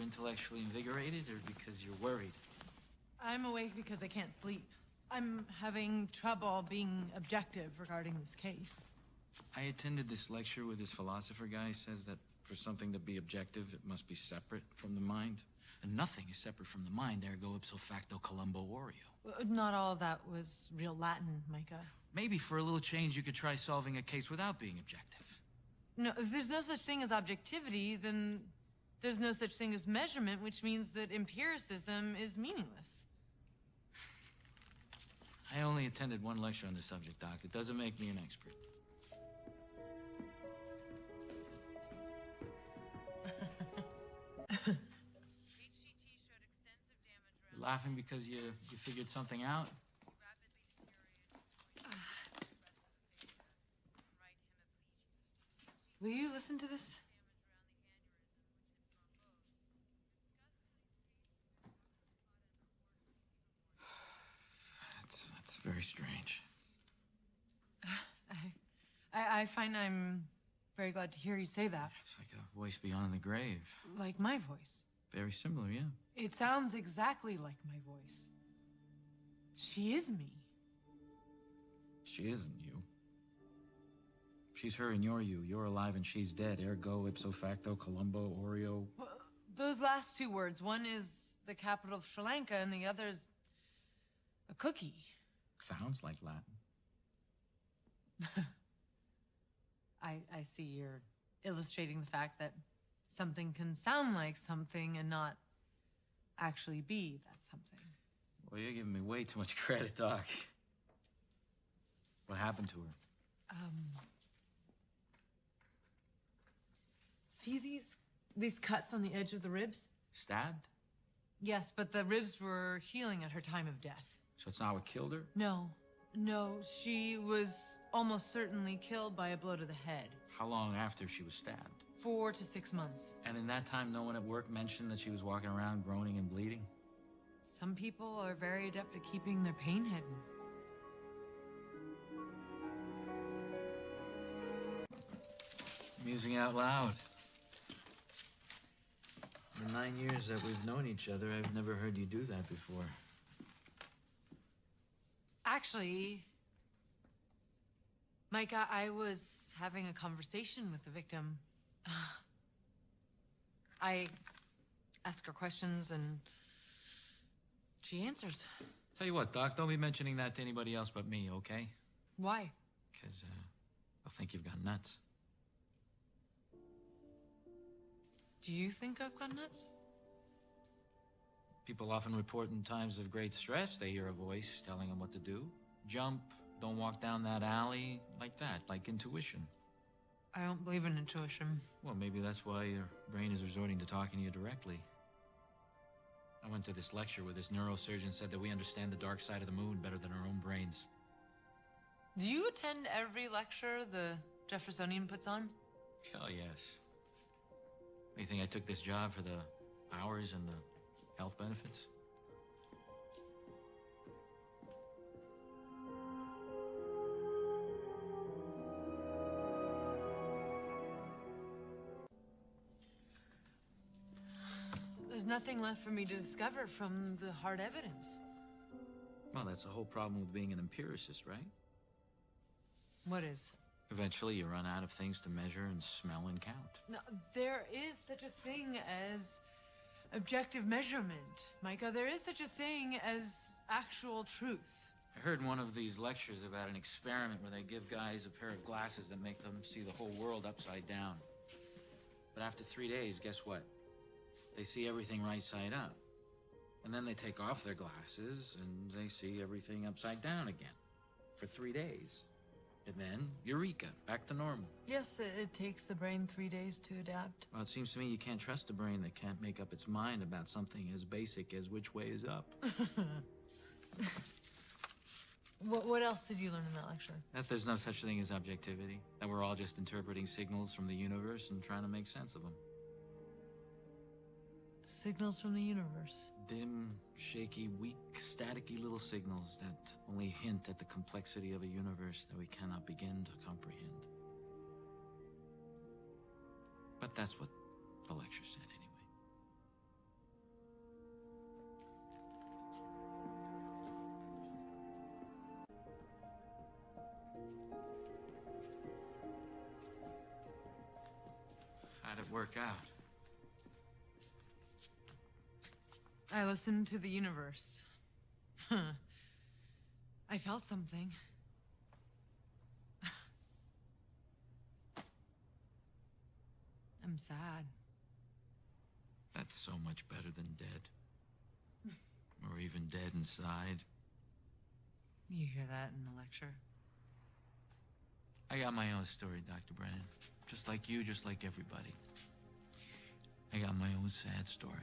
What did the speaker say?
intellectually invigorated or because you're worried? I'm awake because I can't sleep. I'm having trouble being objective regarding this case. I attended this lecture where this philosopher guy says that for something to be objective, it must be separate from the mind. And nothing is separate from the mind, ergo ipso facto Columbo Oreo. Not all of that was real Latin, Micah. Maybe for a little change, you could try solving a case without being objective. No, if there's no such thing as objectivity, then there's no such thing as measurement, which means that empiricism is meaningless. I only attended one lecture on the subject, Doc. It doesn't make me an expert. You're laughing because you figured something out? Will you listen to this? That's very strange. I find I'm very glad to hear you say that. It's like a voice beyond the grave. Like my voice. Very similar, yeah. It sounds exactly like my voice. She is me. She isn't you. She's her and you're you. You're alive and she's dead. Ergo, ipso facto, Columbo, Oreo. Well, those last two words, one is the capital of Sri Lanka and the other's a cookie. Sounds like Latin. I see you're illustrating the fact that something can sound like something and not actually be that something. Well, you're giving me way too much credit, Doc. What happened to her? See these cuts on the edge of the ribs? Stabbed? Yes, but the ribs were healing at her time of death. So it's not what killed her? No, she was almost certainly killed by a blow to the head. How long after she was stabbed? 4 to 6 months. And in that time, no one at work mentioned that she was walking around groaning and bleeding? Some people are very adept at keeping their pain hidden. Musing out loud. In the 9 years that we've known each other, I've never heard you do that before. Actually, Micah, I was having a conversation with the victim. I ask her questions and she answers. Tell you what, Doc, don't be mentioning that to anybody else but me, okay? Why? Because, they'll think you've gone nuts. Do you think I've gone nuts? People often report in times of great stress, they hear a voice telling them what to do. Jump, don't walk down that alley, like that, like intuition. I don't believe in intuition. Well, maybe that's why your brain is resorting to talking to you directly. I went to this lecture where this neurosurgeon said that we understand the dark side of the moon better than our own brains. Do you attend every lecture the Jeffersonian puts on? Hell yes. You think I took this job for the hours and the health benefits? There's nothing left for me to discover from the hard evidence. Well, that's the whole problem with being an empiricist, right? What is? Eventually, you run out of things to measure and smell and count. No, there is such a thing as objective measurement, Micah. There is such a thing as actual truth. I heard in one of these lectures about an experiment where they give guys a pair of glasses that make them see the whole world upside down. But after 3 days, guess what? They see everything right side up. And then they take off their glasses and they see everything upside down again. For 3 days. And then, eureka, back to normal. Yes, it takes the brain 3 days to adapt. Well, it seems to me you can't trust a brain that can't make up its mind about something as basic as which way is up. What else did you learn in that lecture? That there's no such thing as objectivity. That we're all just interpreting signals from the universe and trying to make sense of them. Signals from the universe. Dim, shaky, weak, staticky little signals that only hint at the complexity of a universe that we cannot begin to comprehend. But that's what the lecture said anyway. How'd it work out? I listened to the universe. I felt something. I'm sad. That's so much better than dead. Or even dead inside. You hear that in the lecture? I got my own story, Dr. Brennan. Just like you, just like everybody. I got my own sad story.